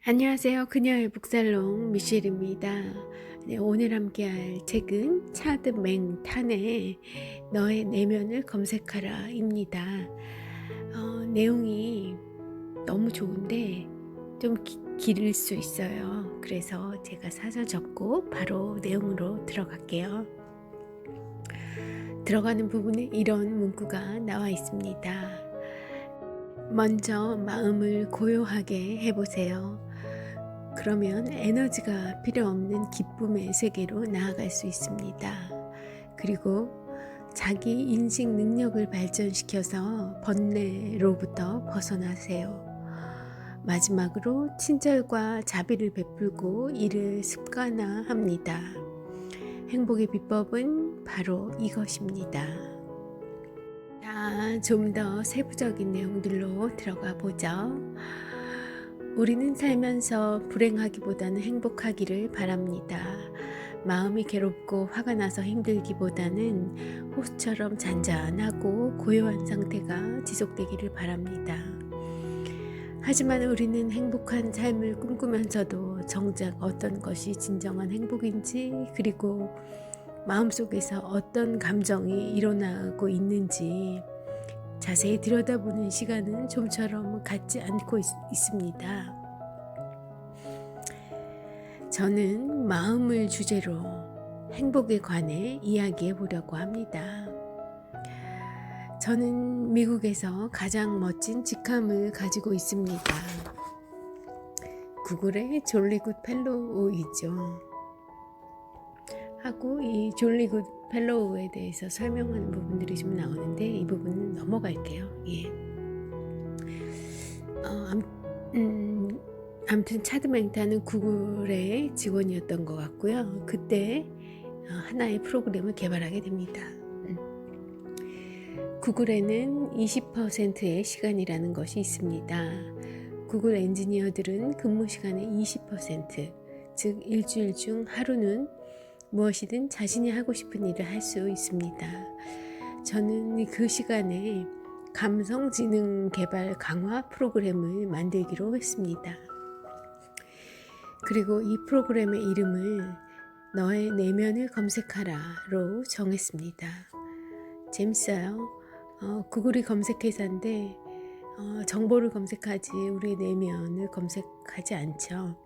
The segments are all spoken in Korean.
안녕하세요. 그녀의 북살롱 미셸입니다. 네, 오늘 함께할 책은 차드 맹탄의 너의 내면을 검색하라 입니다. 내용이 너무 좋은데 좀 길을 수 있어요. 그래서 제가 사서 접고 바로 내용으로 들어갈게요. 들어가는 부분에 이런 문구가 나와 있습니다. 먼저 마음을 고요하게 해보세요. 그러면 에너지가 필요 없는 기쁨의 세계로 나아갈 수 있습니다. 그리고 자기 인식 능력을 발전시켜서 번뇌로부터 벗어나세요. 마지막으로 친절과 자비를 베풀고 이를 습관화합니다. 행복의 비법은 바로 이것입니다. 자, 좀 더 세부적인 내용들로 들어가 보죠. 우리는 살면서 불행하기보다는 행복하기를 바랍니다. 마음이 괴롭고 화가 나서 힘들기보다는 호수처럼 잔잔하고 고요한 상태가 지속되기를 바랍니다. 하지만 우리는 행복한 삶을 꿈꾸면서도 정작 어떤 것이 진정한 행복인지, 그리고 마음속에서 어떤 감정이 일어나고 있는지 자세히 들여다보는 시간은 좀처럼 갖지 않고 있습니다. 저는 마음을 주제로 행복에 관해 이야기해 보려고 합니다. 저는 미국에서 가장 멋진 직함을 가지고 있습니다. 구글의 졸리굿 펠로우이죠. 하고 이 졸리굿 펠로우에 대해서 설명하는 부분들이 좀 나오는데 이 부분은 넘어갈게요. 아무튼 차드 맹탄은 구글의 직원이었던 것 같고요. 그때 하나의 프로그램을 개발하게 됩니다. 구글에는 20%의 시간이라는 것이 있습니다. 구글 엔지니어들은 근무 시간의 20%, 즉 일주일 중 하루는 무엇이든 자신이 하고 싶은 일을 할 수 있습니다. 저는 그 시간에 감성지능 개발 강화 프로그램을 만들기로 했습니다. 그리고 이 프로그램의 이름을 너의 내면을 검색하라로 정했습니다. 재밌어요. 구글이 검색회사인데 정보를 검색하지 우리 내면을 검색하지 않죠.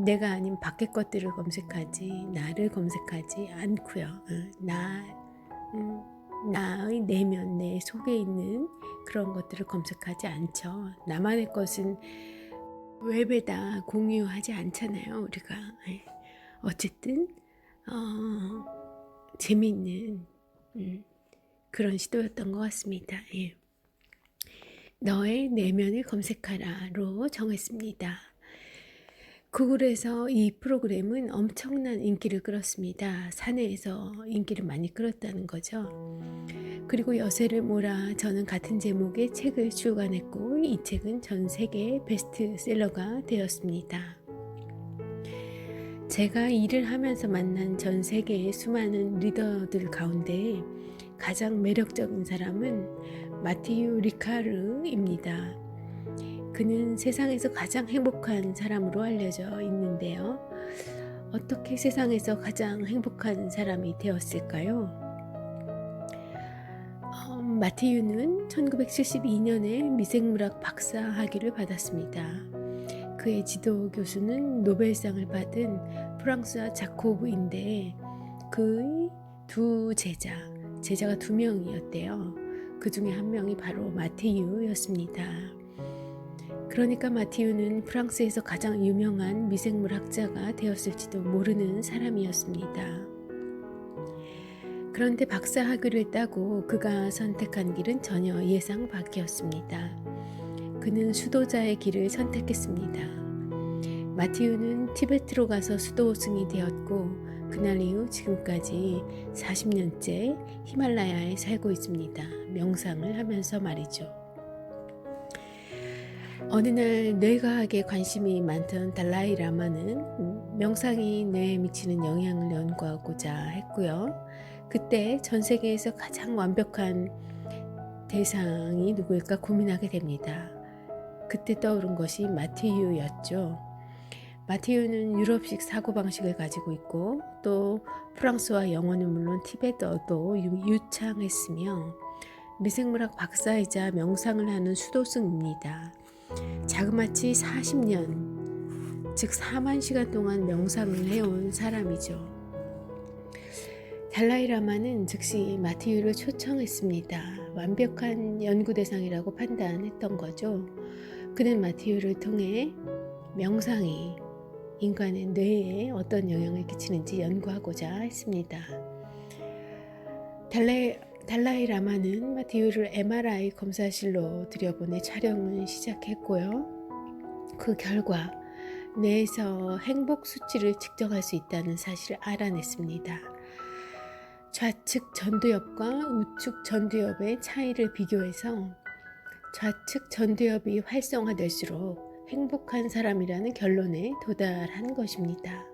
내가 아닌 밖의 것들을 검색하지 나를 검색하지 않고요. 나의 내면, 내 속에 있는 그런 것들을 검색하지 않죠. 나만의 것은 웹에다 공유하지 않잖아요, 우리가. 어쨌든 재미있는 그런 시도였던 것 같습니다. 너의 내면을 검색하라로 정했습니다. 구글에서 이 프로그램은 엄청난 인기를 끌었습니다. 사내에서 인기를 많이 끌었다는 거죠. 그리고 여세를 몰아 저는 같은 제목의 책을 출간했고 이 책은 전 세계 베스트셀러가 되었습니다. 제가 일을 하면서 만난 전 세계의 수많은 리더들 가운데 가장 매력적인 사람은 마티유 리카르입니다. 그는 세상에서 가장 행복한 사람으로 알려져 있는데요. 어떻게 세상에서 가장 행복한 사람이 되었을까요? 마티유는 1972년에 미생물학 박사 학위를 받았습니다. 그의 지도 교수는 노벨상을 받은 프랑스와 자코브인데 그의 두 제자가 2명이었대요. 그 중에 한 명이 바로 마티유였습니다. 그러니까 마티유는 프랑스에서 가장 유명한 미생물학자가 되었을지도 모르는 사람이었습니다. 그런데 박사 학위를 따고 그가 선택한 길은 전혀 예상 밖이었습니다. 그는 수도자의 길을 선택했습니다. 마티유는 티베트로 가서 수도승이 되었고 그날 이후 지금까지 40년째 히말라야에 살고 있습니다. 명상을 하면서 말이죠. 어느 날 뇌과학에 관심이 많던 달라이 라마는 명상이 뇌에 미치는 영향을 연구하고자 했고요. 그때 전 세계에서 가장 완벽한 대상이 누구일까 고민하게 됩니다. 그때 떠오른 것이 마티유였죠. 마티유는 유럽식 사고방식을 가지고 있고 또 프랑스와 영어는 물론 티베트어도 유창했으며 미생물학 박사이자 명상을 하는 수도승입니다. 자그마치 40년, 즉 4만 시간 동안 명상을 해온 사람이죠. 달라이라마는 즉시 마티유를 초청했습니다. 완벽한 연구 대상이라고 판단했던 거죠. 그는 마티유를 통해 명상이 인간의 뇌에 어떤 영향을 끼치는지 연구하고자 했습니다. 달라이라마는 마티유를 MRI 검사실로 들여보내 촬영을 시작했고요. 그 결과 뇌에서 행복 수치를 측정할 수 있다는 사실을 알아냈습니다. 좌측 전두엽과 우측 전두엽의 차이를 비교해서 좌측 전두엽이 활성화될수록 행복한 사람이라는 결론에 도달한 것입니다.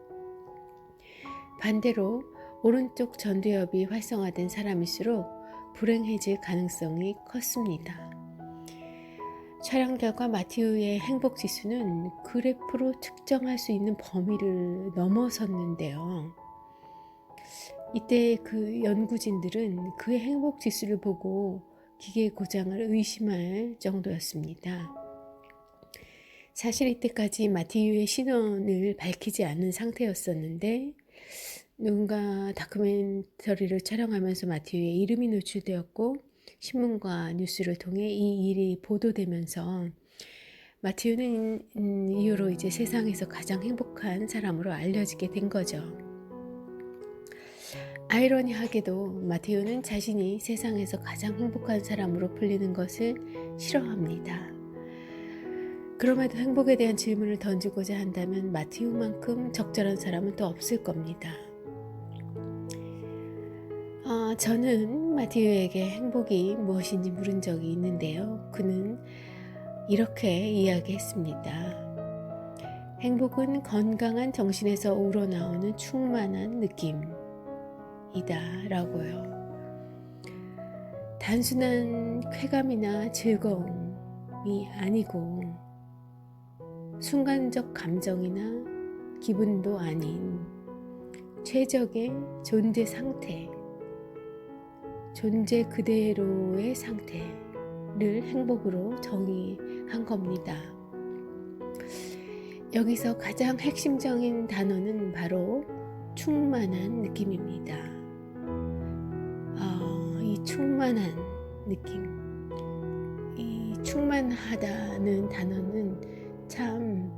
반대로 오른쪽 전두엽이 활성화된 사람일수록 불행해질 가능성이 컸습니다. 촬영 결과 마티유의 행복 지수는 그래프로 측정할 수 있는 범위를 넘어섰는데요. 이때 그 연구진들은 그의 행복 지수를 보고 기계 고장을 의심할 정도였습니다. 사실 이때까지 마티유의 신원을 밝히지 않은 상태였었는데 누군가 다큐멘터리를 촬영하면서 마티유의 이름이 노출되었고 신문과 뉴스를 통해 이 일이 보도되면서 마티유는 이후로 이제 세상에서 가장 행복한 사람으로 알려지게 된 거죠. 아이러니하게도 마티유는 자신이 세상에서 가장 행복한 사람으로 불리는 것을 싫어합니다. 그럼에도 행복에 대한 질문을 던지고자 한다면 마티유만큼 적절한 사람은 또 없을 겁니다. 저는 마티유에게 행복이 무엇인지 물은 적이 있는데요. 그는 이렇게 이야기했습니다. 행복은 건강한 정신에서 우러나오는 충만한 느낌이다 라고요. 단순한 쾌감이나 즐거움이 아니고 순간적 감정이나 기분도 아닌 최적의 존재 상태, 존재 그대로의 상태를 행복으로 정의한 겁니다. 여기서 가장 핵심적인 단어는 바로 충만한 느낌입니다. 이 충만한 느낌, 이 충만하다는 단어는 참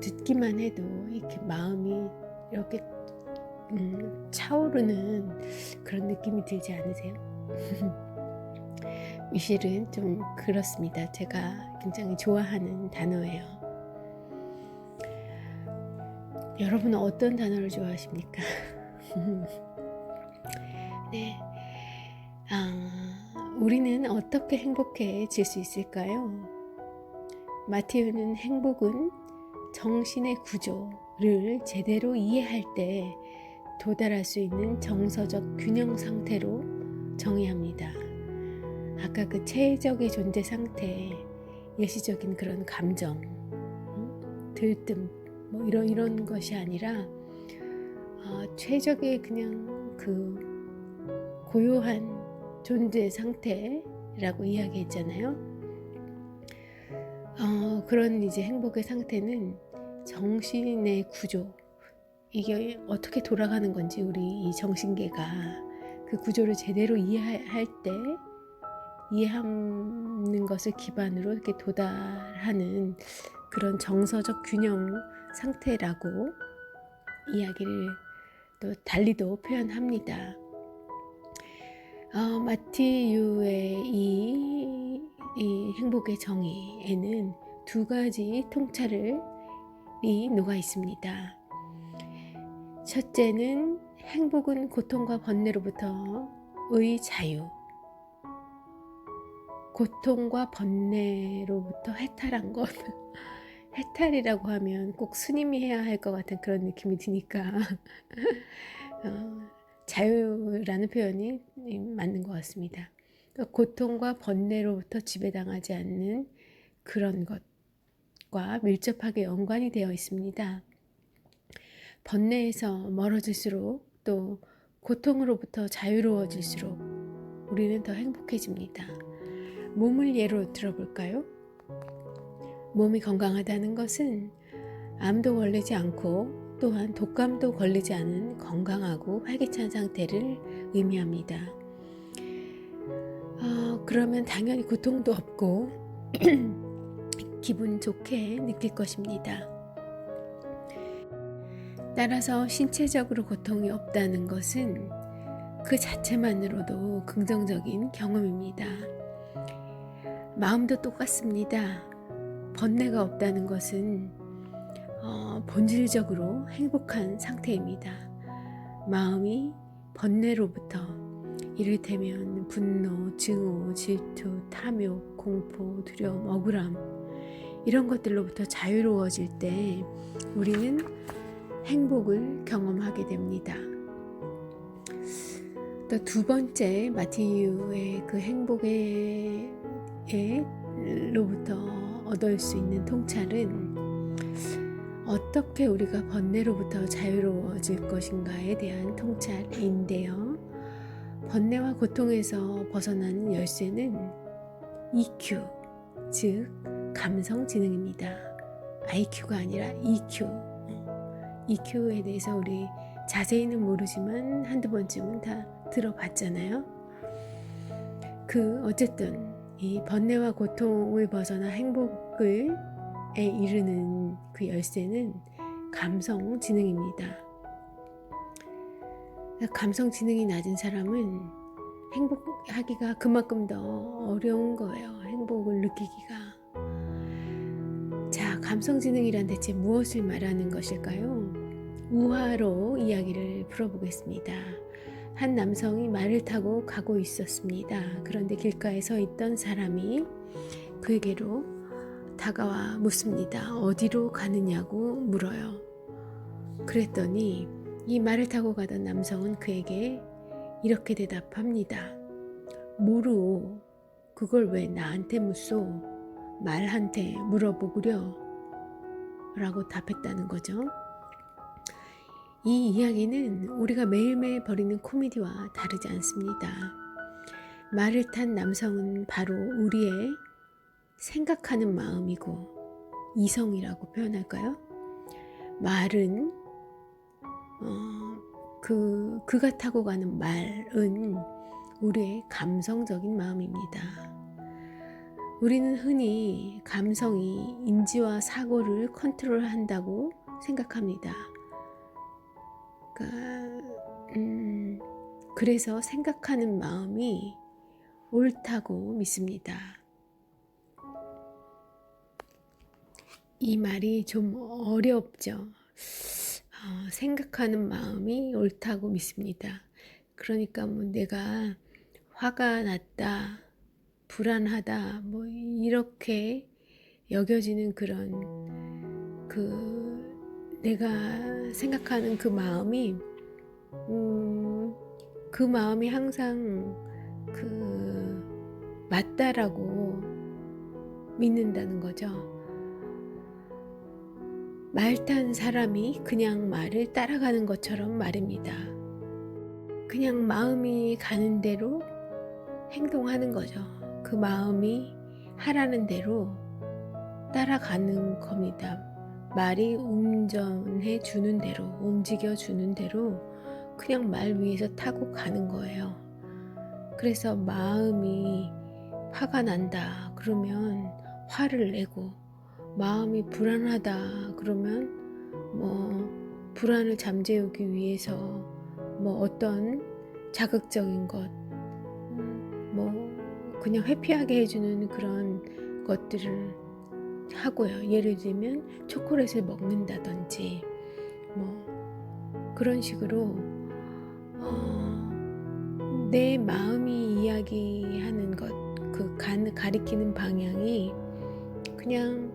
듣기만 해도 이렇게 마음이 이렇게 차오르는 그런 느낌이 들지 않으세요? 미셸은 좀 그렇습니다. 제가 굉장히 좋아하는 단어예요. 여러분은 어떤 단어를 좋아하십니까? 네, 우리는 어떻게 행복해질 수 있을까요? 마티유는 행복은 정신의 구조를 제대로 이해할 때 도달할 수 있는 정서적 균형 상태로 정의합니다. 아까 그 최적의 존재 상태, 예시적인 그런 감정, 들뜸, 뭐 이런 것이 아니라 최적의 그냥 그 고요한 존재 상태라고 이야기했잖아요. 그런 이제 행복의 상태는 정신의 구조, 이게 어떻게 돌아가는 건지 우리 이 정신계가 그 구조를 제대로 이해할 때 이해하는 것을 기반으로 이렇게 도달하는 그런 정서적 균형 상태라고 이야기를 또 달리도 표현합니다. 마티유의 이 행복의 정의에는 두 가지 통찰이 녹아 있습니다. 첫째는 행복은 고통과 번뇌로부터의 자유, 고통과 번뇌로부터 해탈한 것. 해탈이라고 하면 꼭 스님이 해야 할 것 같은 그런 느낌이 드니까 자유라는 표현이 맞는 것 같습니다. 그러니까 고통과 번뇌로부터 지배당하지 않는 그런 것과 밀접하게 연관이 되어 있습니다. 번뇌에서 멀어질수록 또 고통으로부터 자유로워질수록 우리는 더 행복해집니다. 몸을 예로 들어볼까요? 몸이 건강하다는 것은 암도 걸리지 않고 또한 독감도 걸리지 않은 건강하고 활기찬 상태를 의미합니다. 그러면 당연히 고통도 없고 기분 좋게 느낄 것입니다. 따라서 신체적으로 고통이 없다는 것은 그 자체만으로도 긍정적인 경험입니다. 마음도 똑같습니다. 번뇌가 없다는 것은 본질적으로 행복한 상태입니다. 마음이 번뇌로부터 이를테면 분노, 증오, 질투, 탐욕, 공포, 두려움, 억울함 이런 것들로부터 자유로워질 때 우리는 행복을 경험하게 됩니다. 또 두 번째 마티유의 그 행복로부터 얻을 수 있는 통찰은 어떻게 우리가 번뇌로부터 자유로워질 것인가에 대한 통찰인데요. 번뇌와 고통에서 벗어나는 열쇠는 EQ, 즉 감성지능입니다. IQ가 아니라 EQ. EQ에 대해서 우리 자세히는 모르지만 한두 번쯤은 다 들어봤잖아요. 어쨌든 이 번뇌와 고통을 벗어나 행복에 이르는 그 열쇠는 감성지능입니다. 감성지능이 낮은 사람은 행복하기가 그만큼 더 어려운 거예요. 행복을 느끼기가. 자, 감성지능이란 대체 무엇을 말하는 것일까요? 우화로 이야기를 풀어보겠습니다. 한 남성이 말을 타고 가고 있었습니다. 그런데 길가에 서 있던 사람이 그에게로 다가와 묻습니다. 어디로 가느냐고 물어요. 그랬더니 이 말을 타고 가던 남성은 그에게 이렇게 대답합니다. 모르오. 그걸 왜 나한테 묻소? 말한테 물어보구려. 라고 답했다는 거죠. 이 이야기는 우리가 매일매일 벌이는 코미디와 다르지 않습니다. 말을 탄 남성은 바로 우리의 생각하는 마음이고 이성이라고 표현할까요? 말은 그가 타고 가는 말은 우리의 감성적인 마음입니다. 우리는 흔히 감성이 인지와 사고를 컨트롤한다고 생각합니다. 그래서 생각하는 마음이 옳다고 믿습니다. 이 말이 좀 어렵죠. 생각하는 마음이 옳다고 믿습니다. 그러니까 내가 화가 났다, 불안하다, 이렇게 여겨지는 그런 내가 생각하는 그 마음이 항상 맞다라고 믿는다는 거죠. 말 탄 사람이 그냥 말을 따라가는 것처럼 말입니다. 그냥 마음이 가는 대로 행동하는 거죠. 그 마음이 하라는 대로 따라가는 겁니다. 말이 운전해 주는 대로, 움직여 주는 대로 그냥 말 위에서 타고 가는 거예요. 그래서 마음이 화가 난다 그러면 화를 내고, 마음이 불안하다 그러면 불안을 잠재우기 위해서 어떤 자극적인 것, 그냥 회피하게 해주는 그런 것들을 하고요. 예를 들면 초콜릿을 먹는다든지 그런 식으로 내 마음이 이야기하는 것, 가리키는 방향이 그냥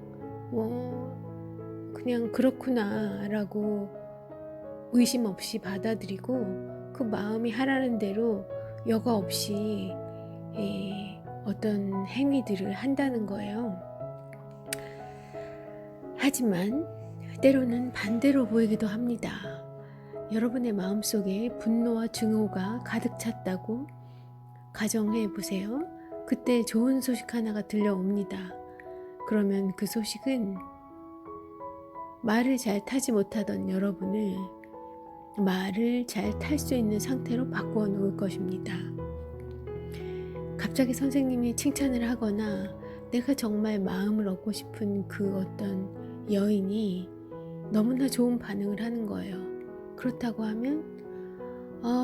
그렇구나 라고 의심 없이 받아들이고 그 마음이 하라는 대로 여과 없이 어떤 행위들을 한다는 거예요. 하지만 때로는 반대로 보이기도 합니다. 여러분의 마음속에 분노와 증오가 가득 찼다고 가정해 보세요. 그때 좋은 소식 하나가 들려옵니다. 그러면 그 소식은 말을 잘 타지 못하던 여러분을 말을 잘 탈 수 있는 상태로 바꾸어 놓을 것입니다. 갑자기 선생님이 칭찬을 하거나 내가 정말 마음을 얻고 싶은 그 어떤 여인이 너무나 좋은 반응을 하는 거예요. 그렇다고 하면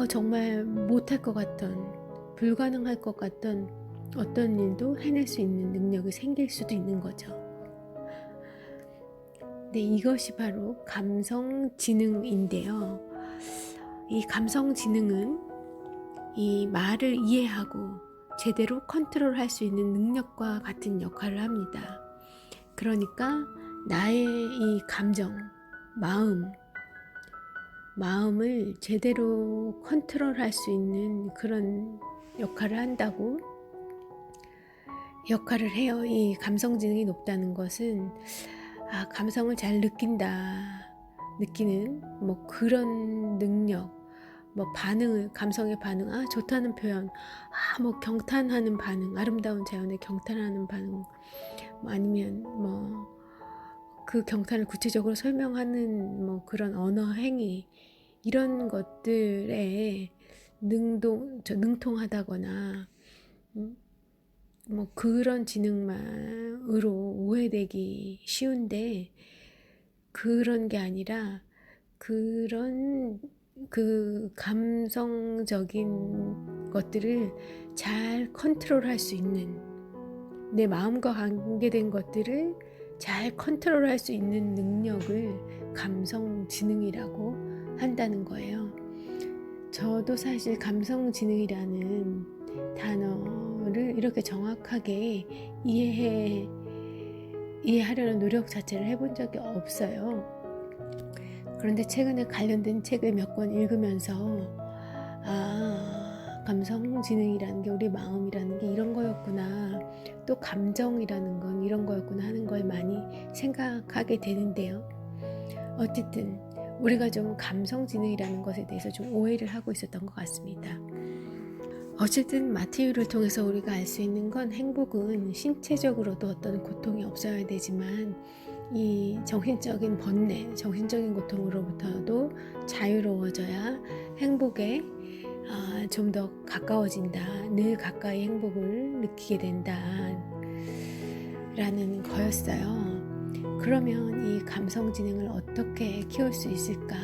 정말 못할 것 같던, 불가능할 것 같던 어떤 일도 해낼 수 있는 능력이 생길 수도 있는 거죠. 네, 이것이 바로 감성지능인데요. 이 감성지능은 이 말을 이해하고 제대로 컨트롤할 수 있는 능력과 같은 역할을 합니다. 그러니까 나의 이 감정, 마음을 제대로 컨트롤할 수 있는 그런 역할을 한다고 역할을 해요. 이 감성지능이 높다는 것은 감성을 잘 느끼는 뭐 그런 능력, 뭐 반응을, 감성의 반응, 좋다는 표현, 뭐 경탄하는 반응, 아름다운 자연에 경탄하는 반응, 뭐 아니면 뭐 그 경탄을 구체적으로 설명하는 뭐 그런 언어 행위, 이런 것들에 능통하다거나 뭐 그런 지능만으로 오해되기 쉬운데, 그런 게 아니라 그런 그 감성적인 것들을 잘 컨트롤할 수 있는, 내 마음과 관계된 것들을 잘 컨트롤할 수 있는 능력을 감성지능이라고 한다는 거예요. 저도 사실 감성지능이라는 단어를 이렇게 정확하게 이해하려는 노력 자체를 해본 적이 없어요. 그런데 최근에 관련된 책을 몇 권 읽으면서 감성지능이라는 게, 우리 마음이라는 게 이런 거였구나, 또 감정이라는 건 이런 거였구나 하는 걸 많이 생각하게 되는데요. 어쨌든 우리가 좀 감성지능이라는 것에 대해서 좀 오해를 하고 있었던 것 같습니다. 어쨌든 마티유를 통해서 우리가 알 수 있는 건, 행복은 신체적으로도 어떤 고통이 없어야 되지만 이 정신적인 번뇌, 정신적인 고통으로부터도 자유로워져야 행복에 좀 더 가까워진다, 늘 가까이 행복을 느끼게 된다 라는 거였어요. 그러면 이 감성지능을 어떻게 키울 수 있을까?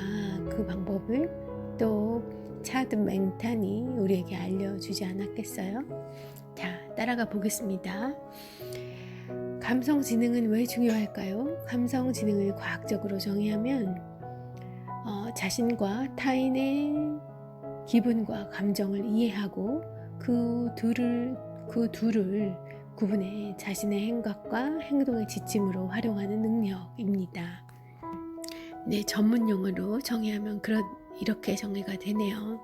그 방법을 또 차드 맹탄이 우리에게 알려주지 않았겠어요? 자, 따라가 보겠습니다. 감성지능은 왜 중요할까요? 감성지능을 과학적으로 정의하면 자신과 타인의 기분과 감정을 이해하고 그 둘을 구분해 자신의 행각과 행동의 지침으로 활용하는 능력입니다. 네, 전문 용어로 정의하면 이렇게 정의가 되네요.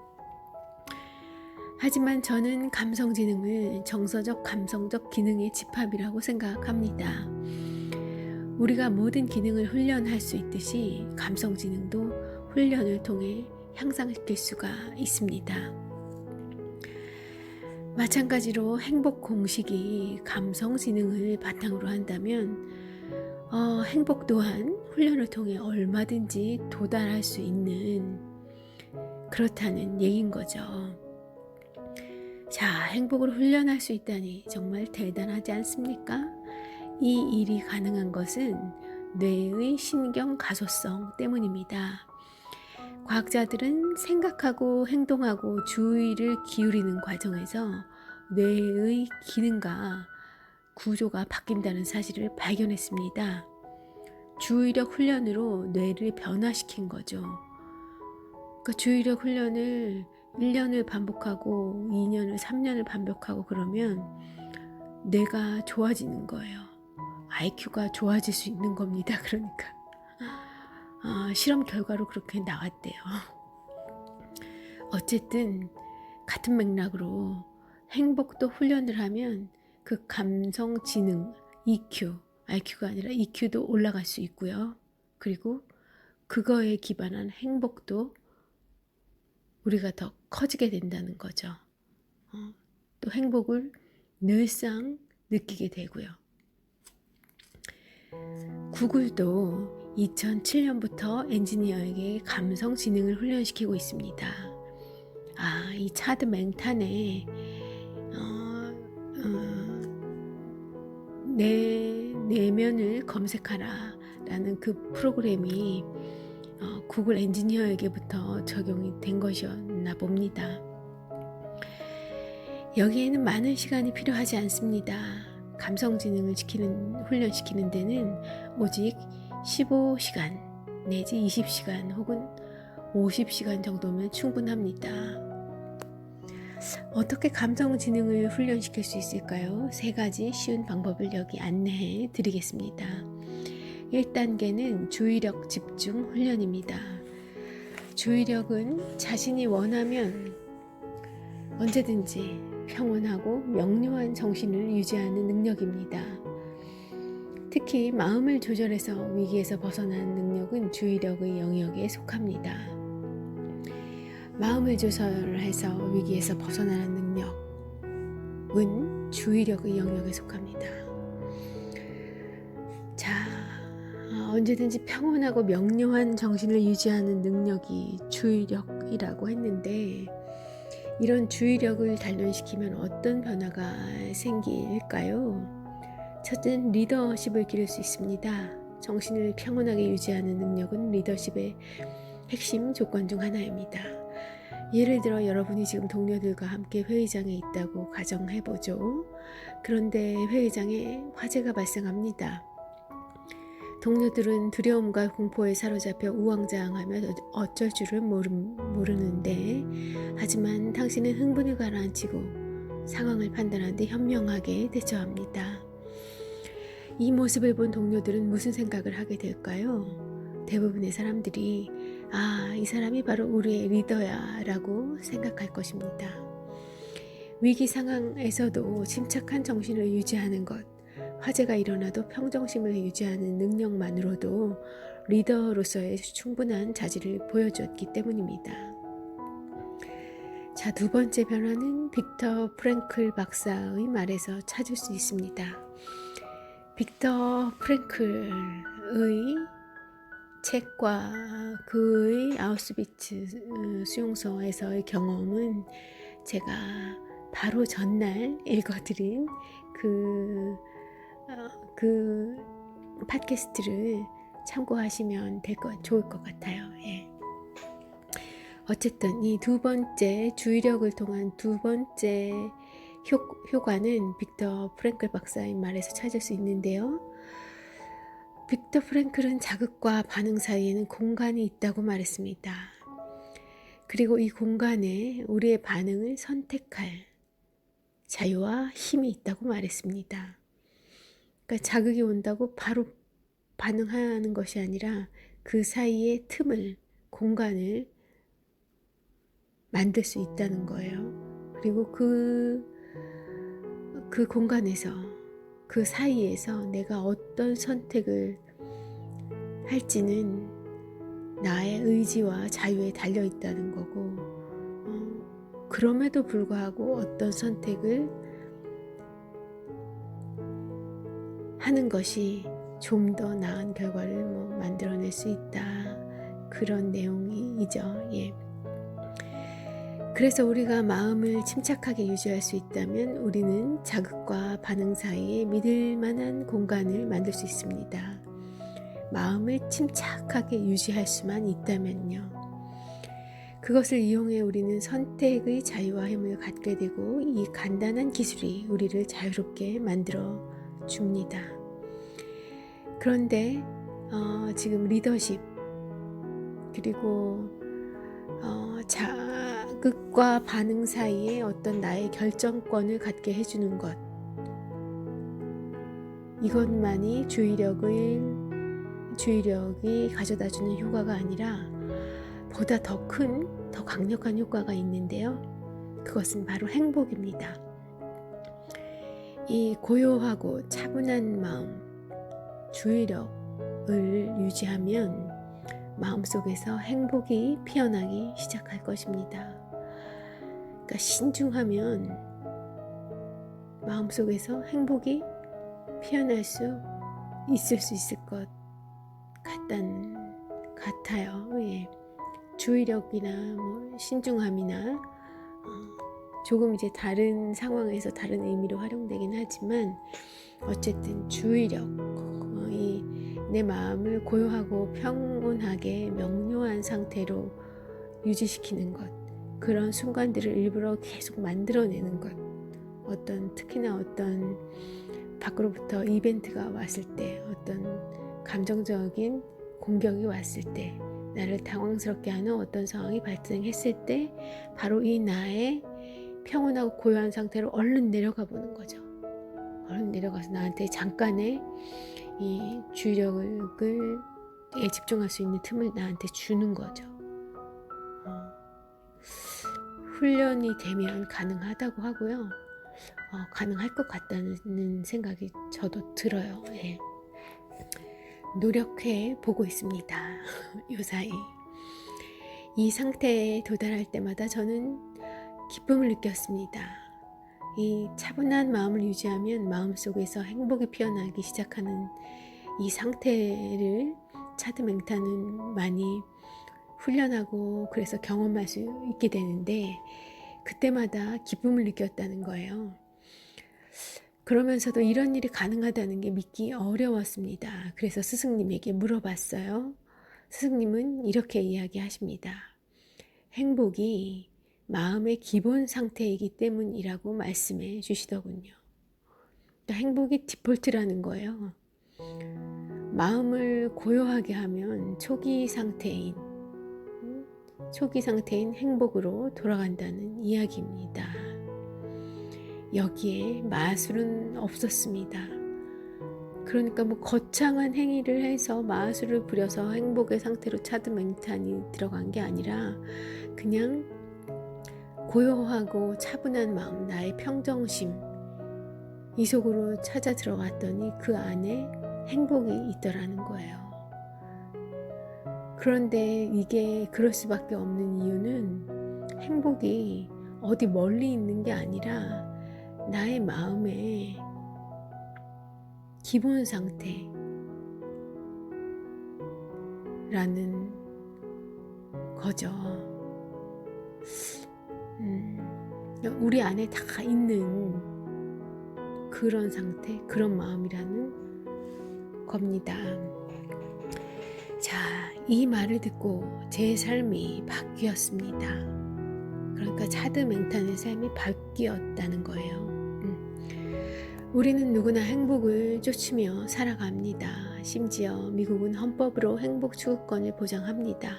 하지만 저는 감성지능을 정서적, 감성적 기능의 집합이라고 생각합니다. 우리가 모든 기능을 훈련할 수 있듯이 감성지능도 훈련을 통해 향상시킬 수가 있습니다. 마찬가지로 행복 공식이 감성지능을 바탕으로 한다면 행복 또한 훈련을 통해 얼마든지 도달할 수 있는, 그렇다는 얘기인 거죠. 자, 행복을 훈련할 수 있다니 정말 대단하지 않습니까? 이 일이 가능한 것은 뇌의 신경 가소성 때문입니다. 과학자들은 생각하고 행동하고 주의를 기울이는 과정에서 뇌의 기능과 구조가 바뀐다는 사실을 발견했습니다. 주의력 훈련으로 뇌를 변화시킨 거죠. 그 주의력 훈련을 1년을 반복하고 2년을 3년을 반복하고 그러면 뇌가 좋아지는 거예요. IQ가 좋아질 수 있는 겁니다. 그러니까 실험 결과로 그렇게 나왔대요. 어쨌든 같은 맥락으로 행복도 훈련을 하면 그 감성 지능, EQ, IQ가 아니라 EQ도 올라갈 수 있고요. 그리고 그거에 기반한 행복도 우리가 더 커지게 된다는 거죠. 또 행복을 늘상 느끼게 되고요. 구글도 2007년부터 엔지니어에게 감성 지능을 훈련시키고 있습니다. 이 차드 맹탄의 내 내면을 검색하라 라는 그 프로그램이 구글 엔지니어에게부터 적용이 된 것이었나 봅니다. 여기에는 많은 시간이 필요하지 않습니다. 감성지능을 훈련시키는 데는 오직 15시간 내지 20시간 혹은 50시간 정도면 충분합니다. 어떻게 감성지능을 훈련시킬 수 있을까요? 3가지 쉬운 방법을 여기 안내해 드리겠습니다. 1단계는 주의력 집중 훈련입니다. 주의력은 자신이 원하면 언제든지 평온하고 명료한 정신을 유지하는 능력입니다. 특히 마음을 조절해서 위기에서 벗어나는 능력은 주의력의 영역에 속합니다. 마음을 조절해서 위기에서 벗어나는 능력은 주의력의 영역에 속합니다. 자, 언제든지 평온하고 명료한 정신을 유지하는 능력이 주의력이라고 했는데, 이런 주의력을 단련시키면 어떤 변화가 생길까요? 첫째는 리더십을 기를 수 있습니다. 정신을 평온하게 유지하는 능력은 리더십의 핵심 조건 중 하나입니다. 예를 들어 여러분이 지금 동료들과 함께 회의장에 있다고 가정해보죠. 그런데 회의장에 화재가 발생합니다. 동료들은 두려움과 공포에 사로잡혀 우왕좌왕하며 어쩔 줄을 모르는데, 하지만 당신은 흥분을 가라앉히고 상황을 판단하는데 현명하게 대처합니다. 이 모습을 본 동료들은 무슨 생각을 하게 될까요? 대부분의 사람들이 이 사람이 바로 우리의 리더야 라고 생각할 것입니다. 위기 상황에서도 침착한 정신을 유지하는 것, 화재가 일어나도 평정심을 유지하는 능력만으로도 리더로서의 충분한 자질을 보여주었기 때문입니다. 자, 2번째 변화는 빅터 프랭클 박사의 말에서 찾을 수 있습니다. 빅터 프랭클의 책과 그의 아우슈비츠 수용소에서의 경험은 제가 바로 전날 읽어드린 그 팟캐스트를 참고하시면 좋을 것 같아요. 예. 어쨌든 이 2번째 주의력을 통한 2번째 효과는 빅터 프랭클 박사의 말에서 찾을 수 있는데요. 빅터 프랭클은 자극과 반응 사이에는 공간이 있다고 말했습니다. 그리고 이 공간에 우리의 반응을 선택할 자유와 힘이 있다고 말했습니다. 그러니까 자극이 온다고 바로 반응하는 것이 아니라 그 사이에 공간을 만들 수 있다는 거예요. 그리고 그 공간에서, 그 사이에서 내가 어떤 선택을 할지는 나의 의지와 자유에 달려 있다는 거고, 그럼에도 불구하고 어떤 선택을 하는 것이 좀 더 나은 결과를 만들어낼 수 있다. 그런 내용이죠. 예. 그래서 우리가 마음을 침착하게 유지할 수 있다면 우리는 자극과 반응 사이에 믿을 만한 공간을 만들 수 있습니다. 마음을 침착하게 유지할 수만 있다면요. 그것을 이용해 우리는 선택의 자유와 힘을 갖게 되고, 이 간단한 기술이 우리를 자유롭게 만들어 줍니다. 그런데 지금 리더십, 그리고 자극과 반응 사이에 어떤 나의 결정권을 갖게 해주는 것, 이것만이 주의력이 가져다주는 효과가 아니라 보다 더 강력한 효과가 있는데요. 그것은 바로 행복입니다. 이 고요하고 차분한 마음, 주의력을 유지하면 마음속에서 행복이 피어나기 시작할 것입니다. 그러니까 신중하면 마음속에서 행복이 피어날 수 있을 것 같아요. 예. 주의력이나 신중함이나 조금 이제 다른 상황에서 다른 의미로 활용되긴 하지만 어쨌든 주의력, 내 마음을 고요하고 평온하게 명료한 상태로 유지시키는 것, 그런 순간들을 일부러 계속 만들어내는 것, 특히나 어떤 밖으로부터 이벤트가 왔을 때, 어떤 감정적인 공격이 왔을 때, 나를 당황스럽게 하는 어떤 상황이 발생했을 때 바로 이 나의 평온하고 고요한 상태로 얼른 내려가 보는 거죠. 얼른 내려가서 나한테 잠깐의 이 주의력을 집중할 수 있는 틈을 나한테 주는 거죠. 훈련이 되면 가능하다고 하고요. 가능할 것 같다는 생각이 저도 들어요. 예. 노력해 보고 있습니다. 요사이 이 상태에 도달할 때마다 저는 기쁨을 느꼈습니다. 이 차분한 마음을 유지하면 마음속에서 행복이 피어나기 시작하는 이 상태를 차드 맹타는 많이 훈련하고 그래서 경험할 수 있게 되는데 그때마다 기쁨을 느꼈다는 거예요. 그러면서도 이런 일이 가능하다는 게 믿기 어려웠습니다. 그래서 스승님에게 물어봤어요. 스승님은 이렇게 이야기하십니다. 행복이 마음의 기본 상태이기 때문이라고 말씀해 주시더군요. 행복이 디폴트라는 거예요. 마음을 고요하게 하면 초기 상태인 행복으로 돌아간다는 이야기입니다. 여기에 마술은 없었습니다. 그러니까 거창한 행위를 해서 마술을 부려서 행복의 상태로 차드 맹탄이 들어간 게 아니라 그냥 고요하고 차분한 마음, 나의 평정심 이 속으로 찾아 들어갔더니 그 안에 행복이 있더라는 거예요. 그런데 이게 그럴 수밖에 없는 이유는 행복이 어디 멀리 있는 게 아니라 나의 마음의 기본 상태라는 거죠. 우리 안에 다 있는 그런 상태, 그런 마음이라는 겁니다. 자, 이 말을 듣고 제 삶이 바뀌었습니다. 그러니까 차드 맹탄의 삶이 바뀌었다는 거예요. 우리는 누구나 행복을 쫓으며 살아갑니다. 심지어 미국은 헌법으로 행복 추구권을 보장합니다.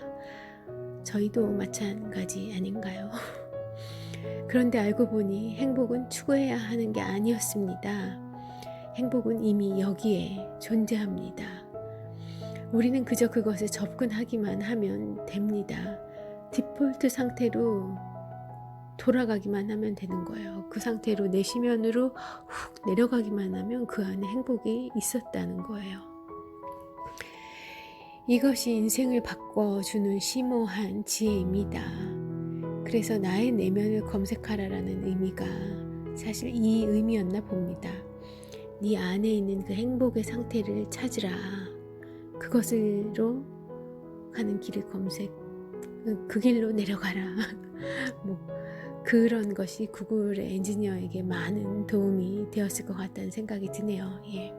저희도 마찬가지 아닌가요? 그런데 알고 보니 행복은 추구해야 하는 게 아니었습니다. 행복은 이미 여기에 존재합니다. 우리는 그저 그것에 접근하기만 하면 됩니다. 디폴트 상태로 돌아가기만 하면 되는 거예요. 그 상태로 내시면으로 훅 내려가기만 하면 그 안에 행복이 있었다는 거예요. 이것이 인생을 바꿔주는 심오한 지혜입니다. 그래서 나의 내면을 검색하라라는 의미가 사실 이 의미였나 봅니다. 네 안에 있는 그 행복의 상태를 찾으라. 그것으로 가는 길을 그 길로 내려가라. 그런 것이 구글의 엔지니어에게 많은 도움이 되었을 것 같다는 생각이 드네요. 예.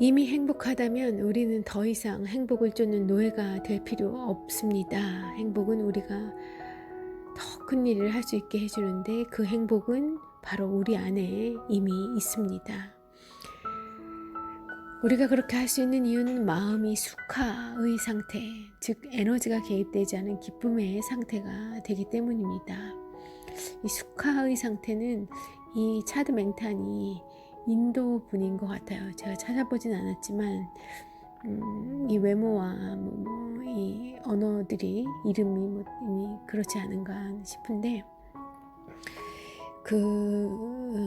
이미 행복하다면 우리는 더 이상 행복을 쫓는 노예가 될 필요 없습니다. 행복은 우리가 더 큰 일을 할 수 있게 해주는데 그 행복은 바로 우리 안에 이미 있습니다. 우리가 그렇게 할 수 있는 이유는 마음이 수카의 상태, 즉 에너지가 개입되지 않은 기쁨의 상태가 되기 때문입니다. 이 수카의 상태는 이 차드 맹탄이 인도 분인 것 같아요. 제가 찾아보진 않았지만 이 외모와 이 언어들이 이름이 그렇지 않은가 싶은데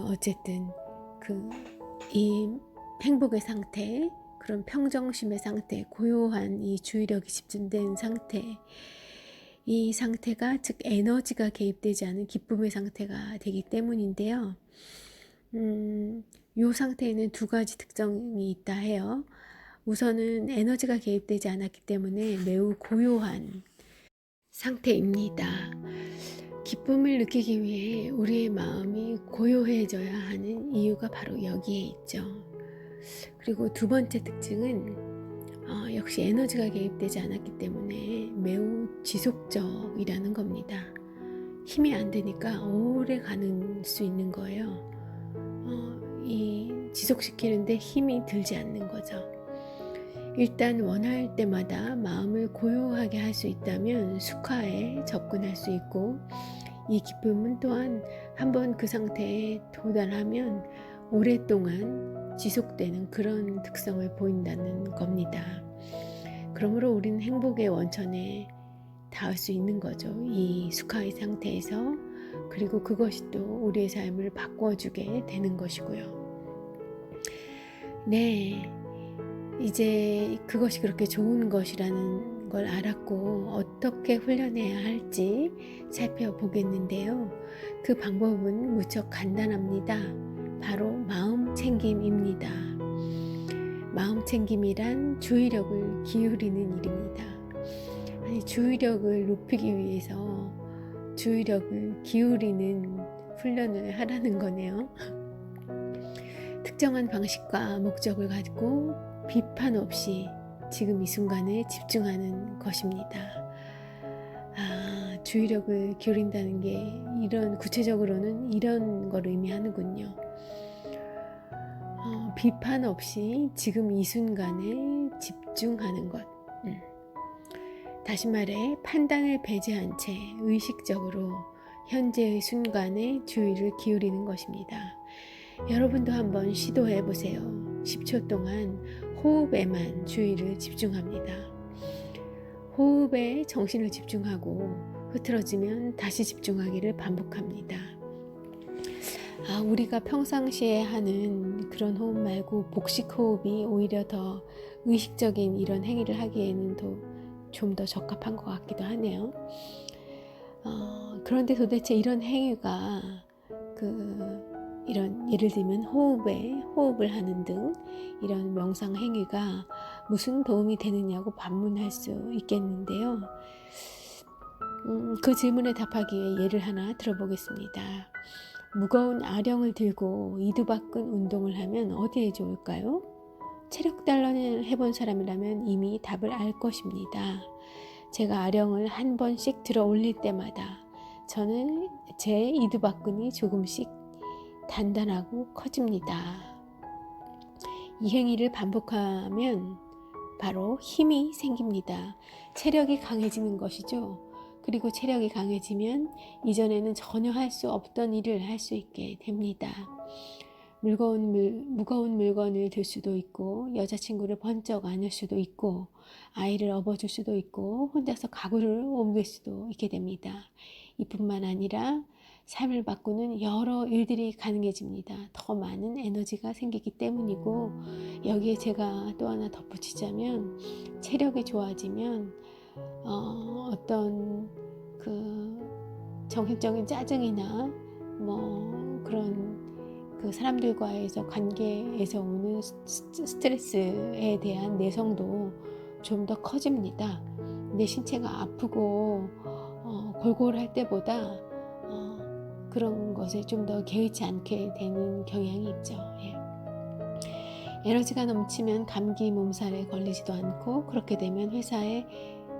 어쨌든 이 행복의 상태, 그런 평정심의 상태, 고요한 이 주의력이 집중된 상태, 이 상태가 즉 에너지가 개입되지 않은 기쁨의 상태가 되기 때문인데요. 이 상태에는 두 가지 특징이 있다 해요. 우선은 에너지가 개입되지 않았기 때문에 매우 고요한 상태입니다. 기쁨을 느끼기 위해 우리의 마음이 고요해져야 하는 이유가 바로 여기에 있죠. 그리고 두 번째 특징은 역시 에너지가 개입되지 않았기 때문에 매우 지속적이라는 겁니다. 힘이 안 되니까 오래 가는 수 있는 거예요. 이 지속시키는데 힘이 들지 않는 거죠. 일단 원할 때마다 마음을 고요하게 할 수 있다면 수카에 접근할 수 있고, 이 기쁨은 또한 한번 그 상태에 도달하면 오랫동안 지속되는 그런 특성을 보인다는 겁니다. 그러므로 우리는 행복의 원천에 닿을 수 있는 거죠. 이 수카의 상태에서. 그리고 그것이 또 우리의 삶을 바꿔주게 되는 것이고요. 네, 이제 그것이 그렇게 좋은 것이라는 걸 알았고 어떻게 훈련해야 할지 살펴보겠는데요. 그 방법은 무척 간단합니다. 바로 마음 챙김입니다. 마음 챙김이란 주의력을 기울이는 일입니다. 아니, 주의력을 높이기 위해서 주의력을 기울이는 훈련을 하라는 거네요. 특정한 방식과 목적을 가지고 비판 없이 지금 이 순간에 집중하는 것입니다. 주의력을 기울인다는 게 구체적으로는 이런 걸 의미하는군요. 비판 없이 지금 이 순간에 집중하는 것. 다시 말해 판단을 배제한 채 의식적으로 현재의 순간에 주의를 기울이는 것입니다. 여러분도 한번 시도해 보세요. 10초 동안 호흡에만 주의를 집중합니다. 호흡에 정신을 집중하고 흐트러지면 다시 집중하기를 반복합니다. 우리가 평상시에 하는 그런 호흡 말고 복식 호흡이 오히려 더 의식적인 이런 행위를 하기에는 좀 더 적합한 것 같기도 하네요. 그런데 도대체 이런 행위가 이런 예를 들면 호흡을 하는 등 이런 명상 행위가 무슨 도움이 되느냐고 반문할 수 있겠는데요. 그 질문에 답하기 위해 예를 하나 들어보겠습니다. 무거운 아령을 들고 이두박근 운동을 하면 어디에 좋을까요? 체력 단련을 해본 사람이라면 이미 답을 알 것입니다. 제가 아령을 한 번씩 들어 올릴 때마다 저는 제 이두박근이 조금씩 단단하고 커집니다. 이 행위를 반복하면 바로 힘이 생깁니다. 체력이 강해지는 것이죠. 그리고 체력이 강해지면 이전에는 전혀 할 수 없던 일을 할 수 있게 됩니다. 무거운 물건을 들 수도 있고, 여자친구를 번쩍 안을 수도 있고, 아이를 업어줄 수도 있고, 혼자서 가구를 옮길 수도 있게 됩니다. 이뿐만 아니라 삶을 바꾸는 여러 일들이 가능해집니다. 더 많은 에너지가 생기기 때문이고, 여기에 제가 또 하나 덧붙이자면 체력이 좋아지면 어떤 정신적인 짜증이나 그런 사람들과에서 관계에서 오는 스트레스에 대한 내성도 좀 더 커집니다. 내 신체가 아프고 골골할 때보다 그런 것에 좀 더 개의치 않게 되는 경향이 있죠. 에너지가 넘치면 감기 몸살에 걸리지도 않고, 그렇게 되면 회사에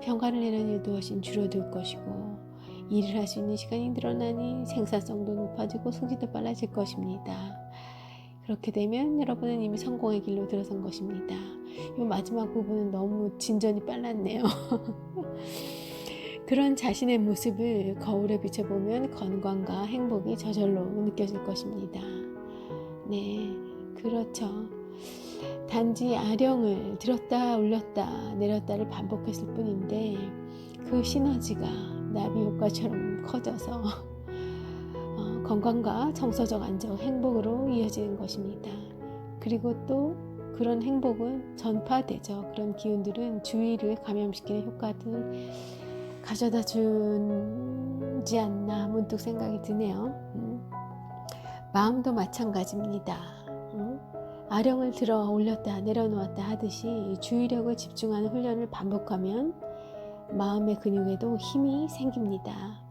평가를 내는 일도 훨씬 줄어들 것이고, 일을 할 수 있는 시간이 늘어나니 생산성도 높아지고 성질도 빨라질 것입니다. 그렇게 되면 여러분은 이미 성공의 길로 들어선 것입니다. 이 마지막 부분은 너무 진전이 빨랐네요. 그런 자신의 모습을 거울에 비춰보면 건강과 행복이 저절로 느껴질 것입니다. 네, 그렇죠. 단지 아령을 들었다 올렸다 내렸다를 반복했을 뿐인데 그 시너지가 나비 효과처럼 커져서 건강과 정서적 안정, 행복으로 이어지는 것입니다. 그리고 또 그런 행복은 전파되죠. 그런 기운들은 주위를 감염시키는 효과들 가져다 주지 않나 문득 생각이 드네요. 마음도 마찬가지입니다. 아령을 들어 올렸다 내려놓았다 하듯이 주의력을 집중하는 훈련을 반복하면 마음의 근육에도 힘이 생깁니다.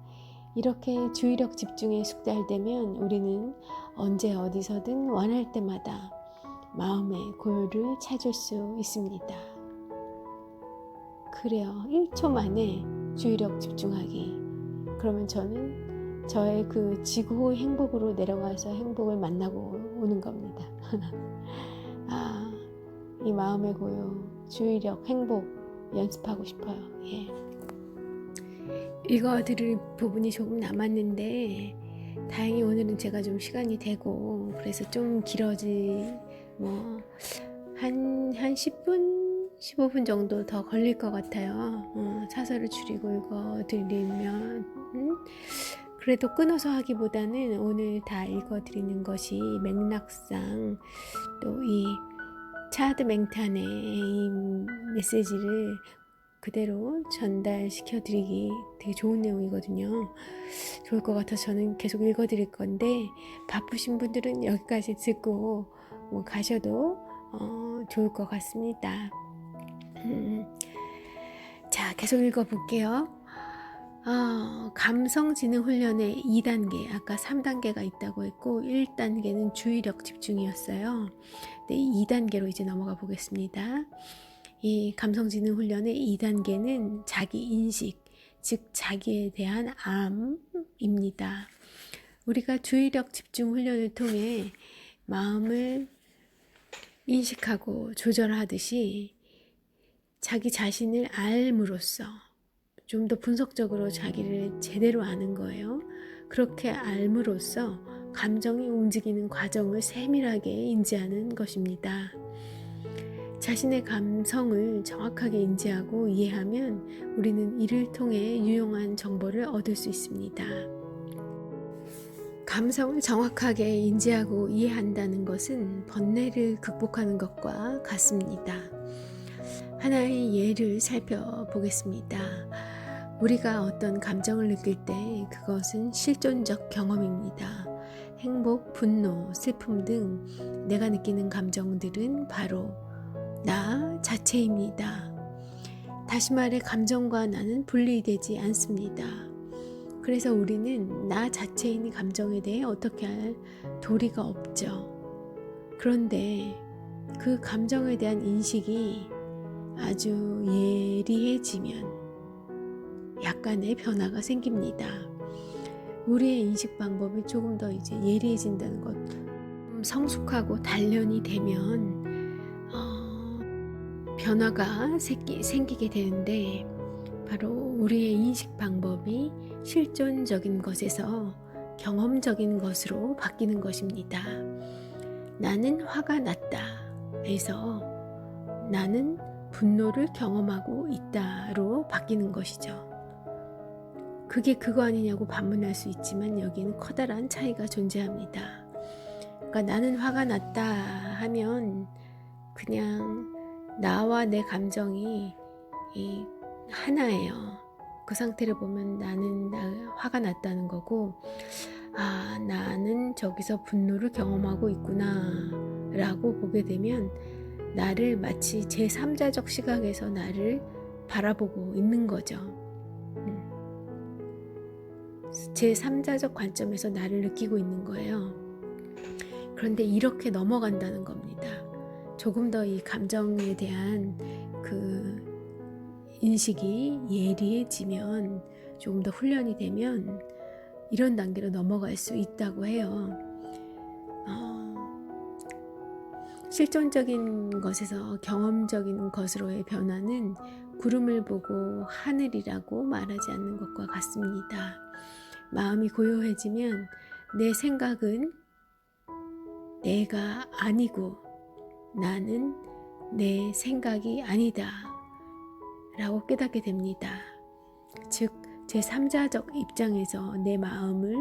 이렇게 주의력 집중에 숙달되면 우리는 언제 어디서든 원할 때마다 마음의 고요를 찾을 수 있습니다. 그래요. 1초 만에 주의력 집중하기. 그러면 저는 저의 그 지구의 행복으로 내려가서 행복을 만나고 오는 겁니다. 이 마음의 고요, 주의력, 행복 연습하고 싶어요. 예. 읽어드릴 부분이 조금 남았는데 다행히 오늘은 제가 좀 시간이 되고 그래서 좀 길어지 한 10분, 15분 정도 더 걸릴 것 같아요. 차서를 줄이고 읽어드리면 그래도 끊어서 하기보다는 오늘 다 읽어드리는 것이 맥락상 또 이 차드 맹탄의 이 메시지를 그대로 전달시켜 드리기 되게 좋은 내용이거든요. 좋을 것 같아서 저는 계속 읽어 드릴 건데 바쁘신 분들은 여기까지 듣고 가셔도 좋을 것 같습니다. 자, 계속 읽어 볼게요. 감성지능 훈련의 2단계, 아까 3단계가 있다고 했고 1단계는 주의력 집중이었어요. 네, 2단계로 이제 넘어가 보겠습니다. 이 감성지능 훈련의 2단계는 자기인식, 즉 자기에 대한 암입니다. 우리가 주의력 집중 훈련을 통해 마음을 인식하고 조절하듯이 자기 자신을 알므로써 좀 더 분석적으로 자기를 제대로 아는 거예요. 그렇게 알므로써 감정이 움직이는 과정을 세밀하게 인지하는 것입니다. 자신의 감성을 정확하게 인지하고 이해하면 우리는 이를 통해 유용한 정보를 얻을 수 있습니다. 감성을 정확하게 인지하고 이해한다는 것은 번뇌를 극복하는 것과 같습니다. 하나의 예를 살펴보겠습니다. 우리가 어떤 감정을 느낄 때 그것은 실존적 경험입니다. 행복, 분노, 슬픔 등 내가 느끼는 감정들은 바로 나 자체입니다. 다시 말해 감정과 나는 분리되지 않습니다. 그래서 우리는 나 자체인 감정에 대해 어떻게 할 도리가 없죠. 그런데 그 감정에 대한 인식이 아주 예리해지면 약간의 변화가 생깁니다. 우리의 인식 방법이 조금 더 이제 예리해진다는 것, 성숙하고 단련이 되면 변화가 생기게 되는데 바로 우리의 인식 방법이 실존적인 것에서 경험적인 것으로 바뀌는 것입니다. 나는 화가 났다에서 나는 분노를 경험하고 있다로 바뀌는 것이죠. 그게 그거 아니냐고 반문할 수 있지만 여기는 커다란 차이가 존재합니다. 그러니까 나는 화가 났다 하면 그냥 나와 내 감정이 하나예요. 그 상태를 보면 나는 화가 났다는 거고, 나는 저기서 분노를 경험하고 있구나 라고 보게 되면 나를 마치 제3자적 시각에서 나를 바라보고 있는 거죠. 제3자적 관점에서 나를 느끼고 있는 거예요. 그런데 이렇게 넘어간다는 겁니다. 조금 더 이 감정에 대한 그 인식이 예리해지면 조금 더 훈련이 되면 이런 단계로 넘어갈 수 있다고 해요. 실존적인 것에서 경험적인 것으로의 변화는 구름을 보고 하늘이라고 말하지 않는 것과 같습니다. 마음이 고요해지면 내 생각은 내가 아니고 나는 내 생각이 아니다 라고 깨닫게 됩니다. 즉 제3자적 입장에서 내 마음을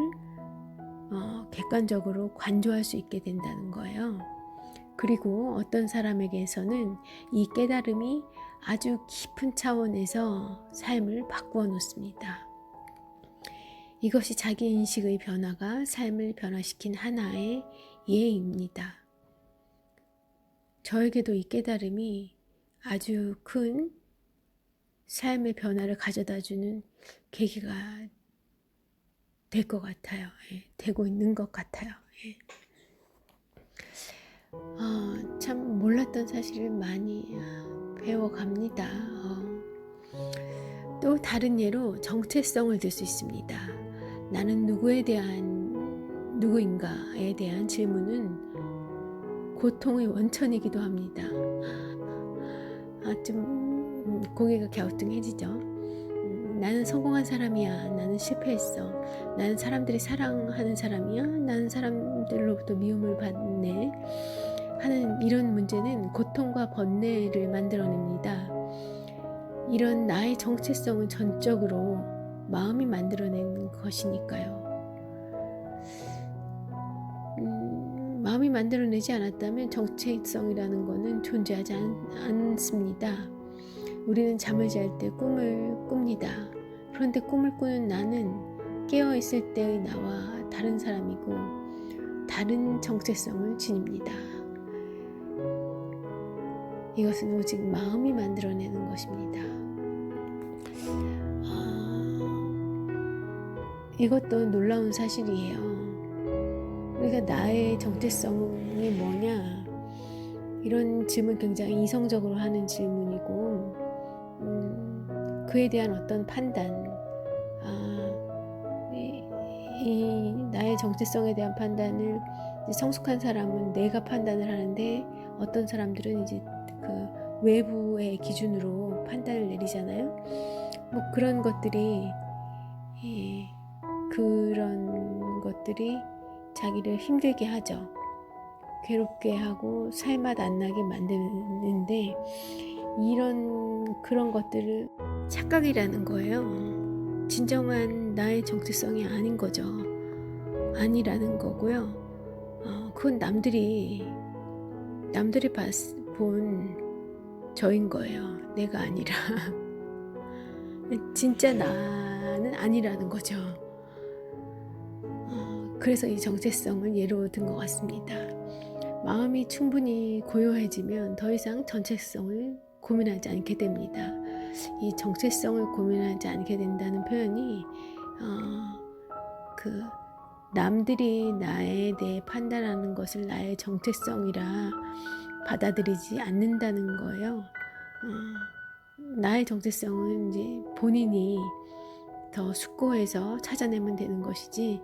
객관적으로 관조할 수 있게 된다는 거예요. 그리고 어떤 사람에게서는 이 깨달음이 아주 깊은 차원에서 삶을 바꾸어 놓습니다. 이것이 자기 인식의 변화가 삶을 변화시킨 하나의 예입니다. 저에게도 이 깨달음이 아주 큰 삶의 변화를 가져다주는 계기가 될 것 같아요. 되고 있는 것 같아요. 참 몰랐던 사실을 많이 배워갑니다. 또 다른 예로 정체성을 들 수 있습니다. 나는 누구인가에 대한 질문은 고통의 원천이기도 합니다. 좀 고개가 갸우뚱해지죠. 나는 성공한 사람이야. 나는 실패했어. 나는 사람들이 사랑하는 사람이야. 나는 사람들로부터 미움을 받네. 하는 이런 문제는 고통과 번뇌를 만들어냅니다. 이런 나의 정체성은 전적으로 마음이 만들어낸 것이니까요. 마음이 만들어내지 않았다면 정체성이라는 것은 존재하지 않습니다. 우리는 잠을 잘 때 꿈을 꿉니다. 그런데 꿈을 꾸는 나는 깨어있을 때의 나와 다른 사람이고 다른 정체성을 지닙니다. 이것은 오직 마음이 만들어내는 것입니다. 이것도 놀라운 사실이에요. 우리가 나의 정체성이 뭐냐? 이런 질문 굉장히 이성적으로 하는 질문이고 그에 대한 어떤 판단, 이 나의 정체성에 대한 판단을 성숙한 사람은 내가 판단을 하는데 어떤 사람들은 이제 그 외부의 기준으로 판단을 내리잖아요. 뭐 그런 것들이 자기를 힘들게 하죠. 괴롭게 하고 살맛 안 나게 만드는데 그런 것들을 착각이라는 거예요. 진정한 나의 정체성이 아닌 거죠. 아니라는 거고요. 그건 남들이 본 저인 거예요. 내가 아니라. 진짜 나는 아니라는 거죠. 그래서 이 정체성을 예로 든 것 같습니다. 마음이 충분히 고요해지면 더 이상 정체성을 고민하지 않게 됩니다. 이 정체성을 고민하지 않게 된다는 표현이 남들이 나에 대해 판단하는 것을 나의 정체성이라 받아들이지 않는다는 거예요. 나의 정체성은 이제 본인이 더 숙고해서 찾아내면 되는 것이지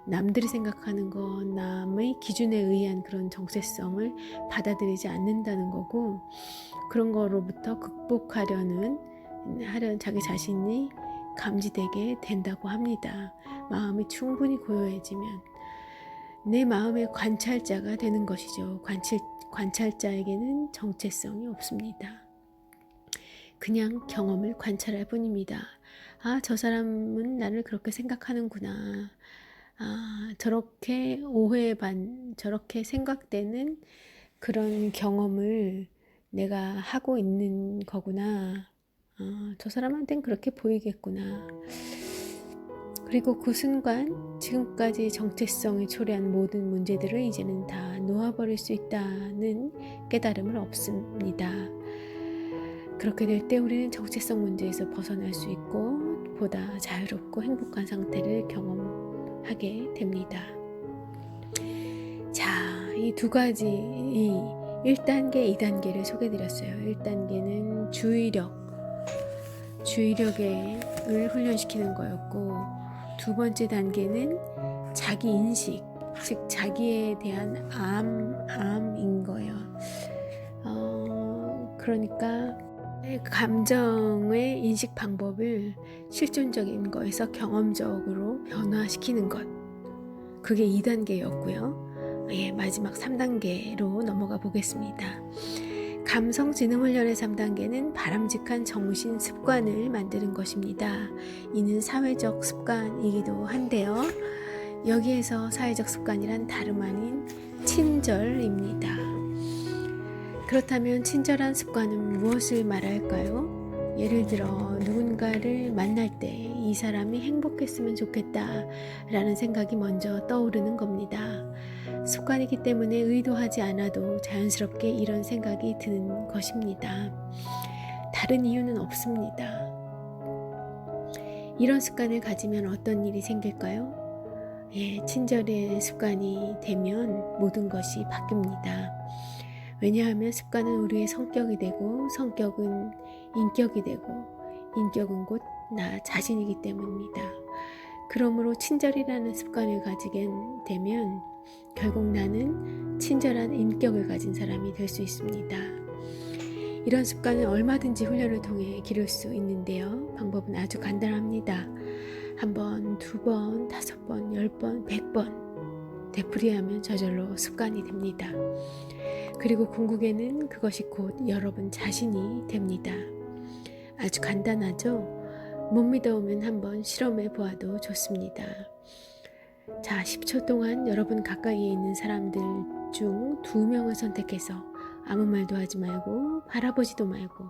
남들이 생각하는 것, 남의 기준에 의한 그런 정체성을 받아들이지 않는다는 거고 그런 거로부터 극복하려는 자기 자신이 감지되게 된다고 합니다. 마음이 충분히 고요해지면 내 마음의 관찰자가 되는 것이죠. 관찰자에게는 정체성이 없습니다. 그냥 경험을 관찰할 뿐입니다. 저 사람은 나를 그렇게 생각하는구나. 저렇게 생각되는 그런 경험을 내가 하고 있는 거구나. 저 사람한테는 그렇게 보이겠구나. 그리고 그 순간 지금까지 정체성이 초래한 모든 문제들을 이제는 다 놓아버릴 수 있다는 깨달음을 얻습니다. 그렇게 될 때 우리는 정체성 문제에서 벗어날 수 있고 보다 자유롭고 행복한 상태를 경험하게 됩니다. 자, 이 두 가지 1단계, 2단계를 소개해드렸어요. 1단계는 주의력을 훈련시키는 거였고 두 번째 단계는 자기 인식, 즉 자기에 대한 암인 거예요. 그러니까 감정의 인식 방법을 실존적인 거에서 경험적으로 변화시키는 것. 그게 2단계였고요. 마지막 3단계로 넘어가 보겠습니다. 감성지능훈련의 3단계는 바람직한 정신 습관을 만드는 것입니다. 이는 사회적 습관이기도 한데요. 여기에서 사회적 습관이란 다름 아닌 친절입니다. 그렇다면 친절한 습관은 무엇을 말할까요? 예를 들어 누군가를 만날 때 이 사람이 행복했으면 좋겠다 라는 생각이 먼저 떠오르는 겁니다. 습관이기 때문에 의도하지 않아도 자연스럽게 이런 생각이 드는 것입니다. 다른 이유는 없습니다. 이런 습관을 가지면 어떤 일이 생길까요? 친절의 습관이 되면 모든 것이 바뀝니다. 왜냐하면 습관은 우리의 성격이 되고 성격은 인격이 되고 인격은 곧 나 자신이기 때문입니다. 그러므로 친절이라는 습관을 가지게 되면 결국 나는 친절한 인격을 가진 사람이 될 수 있습니다. 이런 습관은 얼마든지 훈련을 통해 기를 수 있는데요. 방법은 아주 간단합니다. 1번, 2번, 5번, 10번, 100번 되풀이하면 저절로 습관이 됩니다. 그리고 궁극에는 그것이 곧 여러분 자신이 됩니다. 아주 간단하죠? 못 믿어오면 한번 실험해 보아도 좋습니다. 자, 10초 동안 여러분 가까이에 있는 사람들 중 2명을 선택해서 아무 말도 하지 말고 바라보지도 말고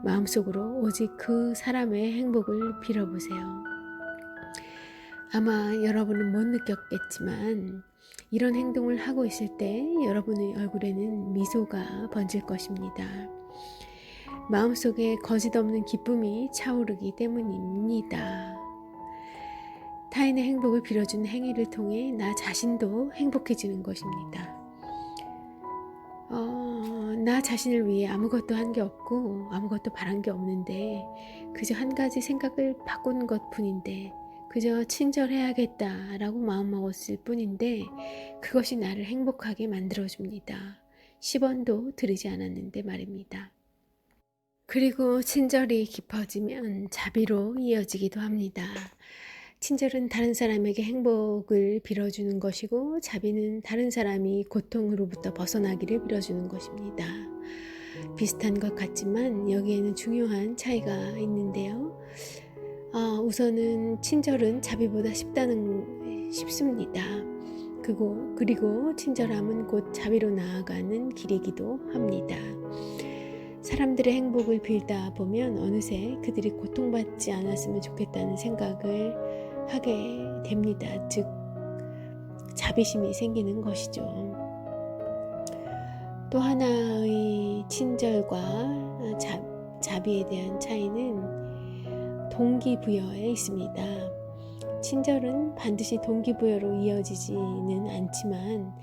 마음속으로 오직 그 사람의 행복을 빌어보세요. 아마 여러분은 못 느꼈겠지만 이런 행동을 하고 있을 때 여러분의 얼굴에는 미소가 번질 것입니다. 마음속에 거짓없는 기쁨이 차오르기 때문입니다. 타인의 행복을 빌어주는 행위를 통해 나 자신도 행복해지는 것입니다. 나 자신을 위해 아무것도 한 게 없고 아무것도 바란 게 없는데 그저 한 가지 생각을 바꾼 것 뿐인데 그저 친절해야겠다라고 마음먹었을 뿐인데 그것이 나를 행복하게 만들어줍니다. 10원도 들이지 않았는데 말입니다. 그리고 친절이 깊어지면 자비로 이어지기도 합니다. 친절은 다른 사람에게 행복을 빌어주는 것이고 자비는 다른 사람이 고통으로부터 벗어나기를 빌어주는 것입니다. 비슷한 것 같지만 여기에는 중요한 차이가 있는데요. 우선은 친절은 자비보다 쉽습니다. 그리고 친절함은 곧 자비로 나아가는 길이기도 합니다. 사람들의 행복을 빌다 보면 어느새 그들이 고통받지 않았으면 좋겠다는 생각을 하게 됩니다. 즉 자비심이 생기는 것이죠. 또 하나의 친절과 자비에 대한 차이는 동기부여에 있습니다. 친절은 반드시 동기부여로 이어지지는 않지만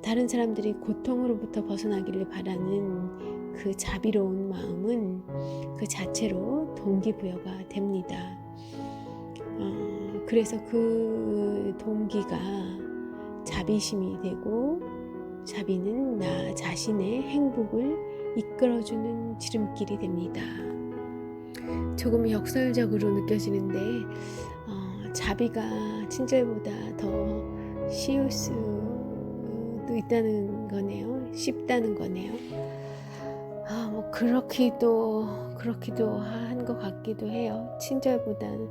다른 사람들이 고통으로부터 벗어나기를 바라는 그 자비로운 마음은 그 자체로 동기부여가 됩니다. 그래서 그 동기가 자비심이 되고 자비는 나 자신의 행복을 이끌어주는 지름길이 됩니다. 조금 역설적으로 느껴지는데 자비가 친절보다 더 쉬울 수도 있다는 거네요. 쉽다는 거네요. 그렇기도 한 것 같기도 해요. 친절보다는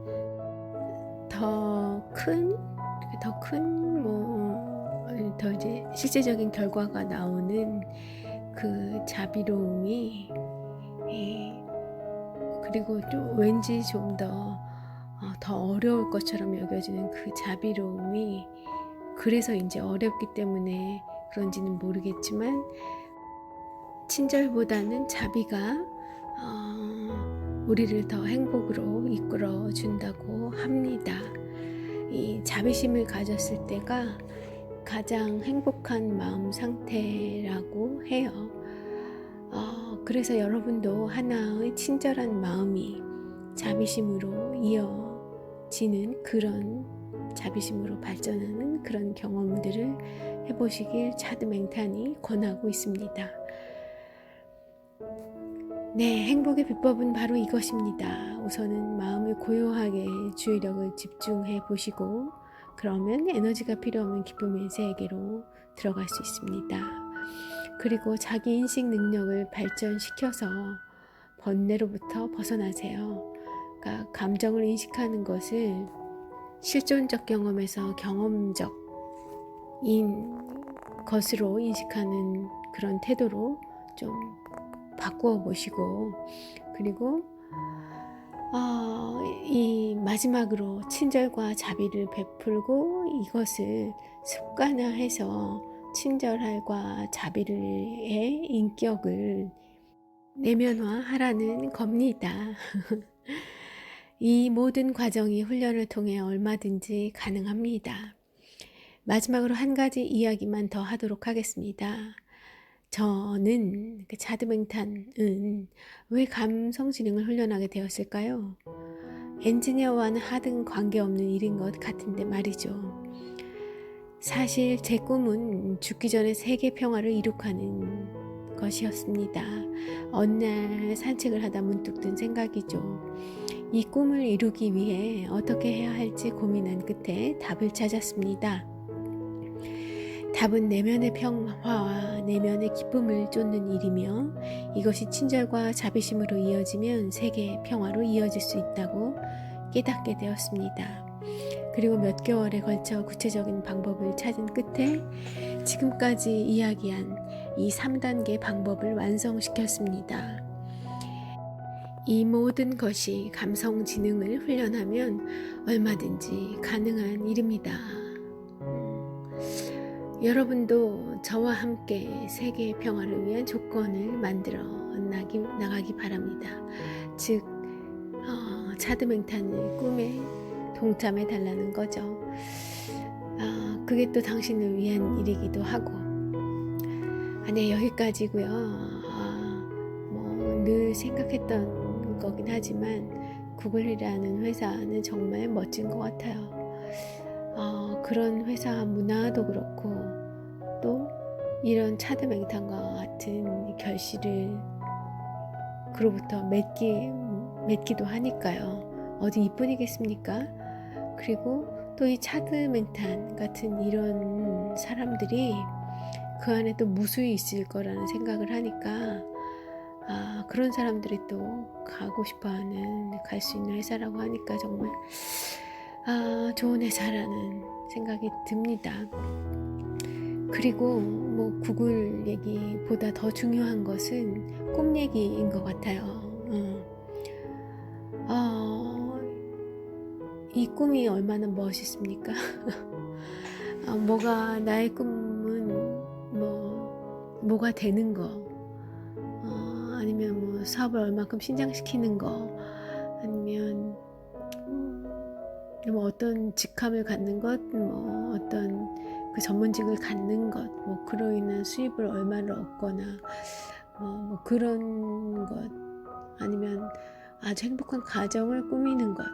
더 이제 실제적인 결과가 나오는 그 자비로움이 그리고 또 왠지 좀 더 어려울 것처럼 여겨지는 그 자비로움이 그래서 이제 어렵기 때문에 그런지는 모르겠지만 친절보다는 자비가 우리를 더 행복으로 이끌어 준다고 합니다. 이 자비심을 가졌을 때가 가장 행복한 마음 상태라고 해요. 그래서 여러분도 하나의 친절한 마음이 자비심으로 이어지는 그런 자비심으로 발전하는 그런 경험들을 해보시길 차드맹탄이 권하고 있습니다. 네, 행복의 비법은 바로 이것입니다. 우선은 마음을 고요하게 주의력을 집중해 보시고 그러면 에너지가 필요 없는 기쁨의 세계로 들어갈 수 있습니다. 그리고 자기 인식 능력을 발전시켜서 번뇌로부터 벗어나세요. 그러니까 감정을 인식하는 것을 실존적 경험에서 경험적인 것으로 인식하는 그런 태도로 좀 바꾸어 보시고, 그리고 이 마지막으로 친절과 자비를 베풀고 이것을 습관화해서 친절과 자비의 인격을 내면화하라는 겁니다. 이 모든 과정이 훈련을 통해 얼마든지 가능합니다. 마지막으로 한 가지 이야기만 더 하도록 하겠습니다. 저는 차드맹탄은 왜 감성지능을 훈련하게 되었을까요? 엔지니어와는 하등 관계없는 일인 것 같은데 말이죠. 사실 제 꿈은 죽기 전에 세계 평화를 이룩하는 것이었습니다. 어느 날 산책을 하다 문득 든 생각이죠. 이 꿈을 이루기 위해 어떻게 해야 할지 고민한 끝에 답을 찾았습니다. 답은 내면의 평화와 내면의 기쁨을 쫓는 일이며, 이것이 친절과 자비심으로 이어지면 세계의 평화로 이어질 수 있다고 깨닫게 되었습니다. 그리고 몇 개월에 걸쳐 구체적인 방법을 찾은 끝에 지금까지 이야기한 이 3단계 방법을 완성시켰습니다. 이 모든 것이 감성지능을 훈련하면 얼마든지 가능한 일입니다. 여러분도 저와 함께 세계 평화를 위한 조건을 만들어 나가기 바랍니다. 즉, 차드맹탄의 꿈에 동참해 달라는 거죠. 그게 또 당신을 위한 일이기도 하고. 네, 여기까지고요. 늘 생각했던 거긴 하지만 구글이라는 회사는 정말 멋진 것 같아요. 그런 회사 문화도 그렇고, 또 이런 차드맹탄과 같은 결실을 그로부터 맺기도 하니까요. 어디 이뿐이겠습니까? 그리고 또 이 차드맹탄 같은 이런 사람들이 그 안에 또 무수히 있을 거라는 생각을 하니까, 그런 사람들이 또 가고 싶어하는, 갈 수 있는 회사라고 하니까 정말 좋은 회사라는 생각이 듭니다. 그리고 구글 얘기보다 더 중요한 것은 꿈 얘기인 것 같아요. 이 꿈이 얼마나 멋있습니까? 나의 꿈은 뭐가 되는 거, 아니면 사업을 얼마큼 신장시키는 거, 아니면 어떤 직함을 갖는 것, 어떤 그 전문직을 갖는 것, 그로 인한 수입을 얼마를 얻거나, 그런 것, 아니면 아주 행복한 가정을 꾸미는 것,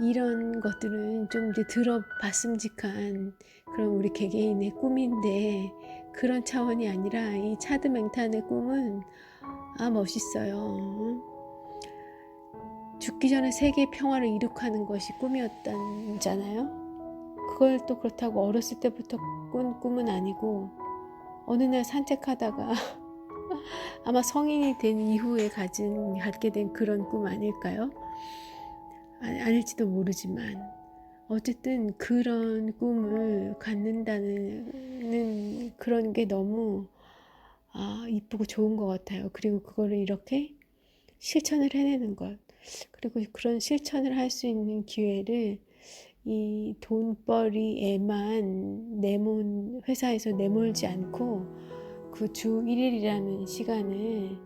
이런 것들은 좀 이제 들어봤음직한 그런 우리 개개인의 꿈인데, 그런 차원이 아니라 이 차드맹탄의 꿈은 멋있어요. 죽기 전에 세계 평화를 이룩하는 것이 꿈이었잖아요. 그걸 또 그렇다고 어렸을 때부터 꾼 꿈은 아니고, 어느 날 산책하다가 아마 성인이 된 이후에 갖게 된 그런 꿈 아닐까요? 아닐지도 모르지만, 어쨌든 그런 꿈을 갖는다는 그런 게 너무 이쁘고 좋은 것 같아요. 그리고 그거를 이렇게 실천을 해내는 것, 그리고 그런 실천을 할 수 있는 기회를 이 돈벌이에만 회사에서 내몰지 않고, 그 주 1일이라는 시간을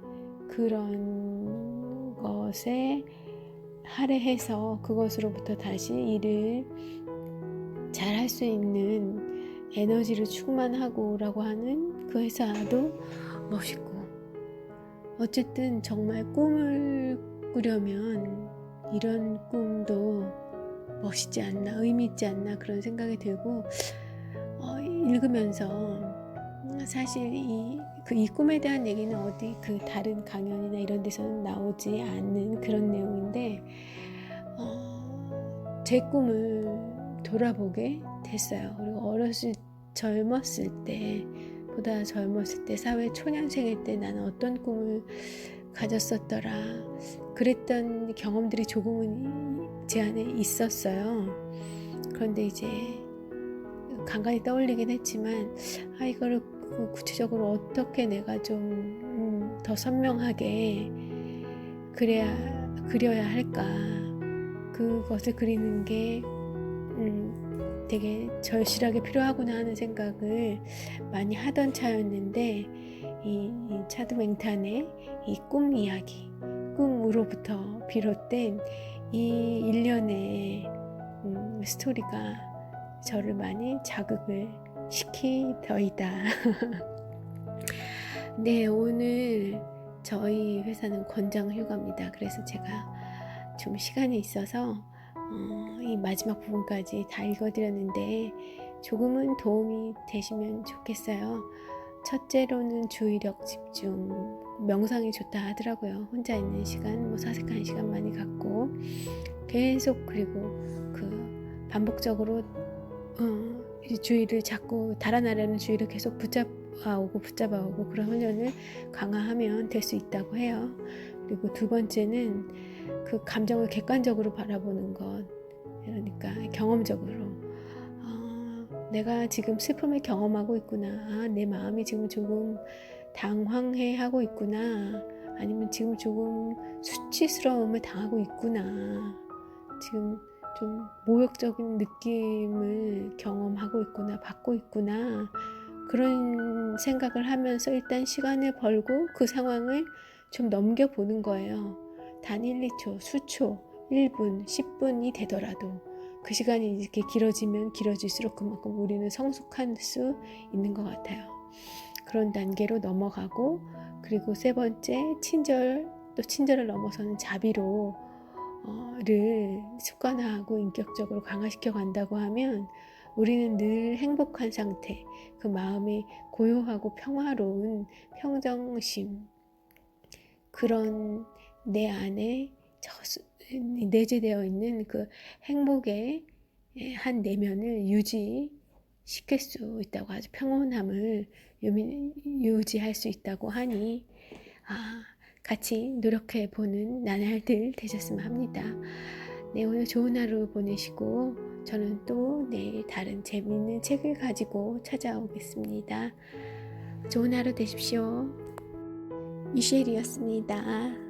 그런 것에 할애해서 그것으로부터 다시 일을 잘 할 수 있는 에너지를 충만하고라고 하는 그 회사도 멋있고, 어쨌든 정말 꿈을 꾸려면 이런 꿈도 멋있지 않나, 의미 있지 않나, 그런 생각이 들고, 읽으면서 사실 이 꿈에 대한 얘기는 어디 그 다른 강연이나 이런 데서는 나오지 않는 그런 내용인데, 제 꿈을 돌아보게 됐어요. 그리고 젊었을 때 사회 초년생일 때 나는 어떤 꿈을 가졌었더라, 그랬던 경험들이 조금은 제 안에 있었어요. 그런데 이제 간간히 떠올리긴 했지만, 이거를 그 구체적으로 어떻게 내가 좀 더 선명하게 그려야 할까, 그것을 그리는 게 되게 절실하게 필요하구나 하는 생각을 많이 하던 차였는데, 이 차드 맹탄의 이 꿈 이야기, 꿈으로부터 비롯된 이 일련의 스토리가 저를 많이 자극을 시키더이다. 네, 오늘 저희 회사는 권장 휴가입니다. 그래서 제가 좀 시간이 있어서 이 마지막 부분까지 다 읽어드렸는데 조금은 도움이 되시면 좋겠어요. 첫째로는 주의력 집중, 명상이 좋다 하더라고요. 혼자 있는 시간, 뭐 사색하는 시간 많이 갖고 계속, 그리고 그 반복적으로 주의를 자꾸 달아나려는 주의를 계속 붙잡아오고 그런 훈련을 강화하면 될 수 있다고 해요. 그리고 두 번째는 그 감정을 객관적으로 바라보는 것, 그러니까 경험적으로 내가 지금 슬픔을 경험하고 있구나, 내 마음이 지금 조금 당황해 하고 있구나, 아니면 지금 조금 수치스러움을 당하고 있구나, 지금 좀 모욕적인 느낌을 경험하고 있구나, 받고 있구나, 그런 생각을 하면서 일단 시간을 벌고 그 상황을 좀 넘겨보는 거예요. 단 1, 2초, 수초, 1분, 10분이 되더라도 그 시간이 이렇게 길어지면 길어질수록 그만큼 우리는 성숙할 수 있는 것 같아요. 그런 단계로 넘어가고, 그리고 세 번째, 친절, 또 친절을 넘어서는 자비로 를 습관화하고 인격적으로 강화시켜 간다고 하면 우리는 늘 행복한 상태, 그 마음이 고요하고 평화로운 평정심, 그런 내 안에 내재되어 있는 그 행복의 한 내면을 유지시킬 수 있다고 하죠. 평온함을 유지할 수 있다고 하니 같이 노력해보는 나날들 되셨으면 합니다. 네, 오늘 좋은 하루 보내시고 저는 또 내일 다른 재미있는 책을 가지고 찾아오겠습니다. 좋은 하루 되십시오. 미셸이었습니다.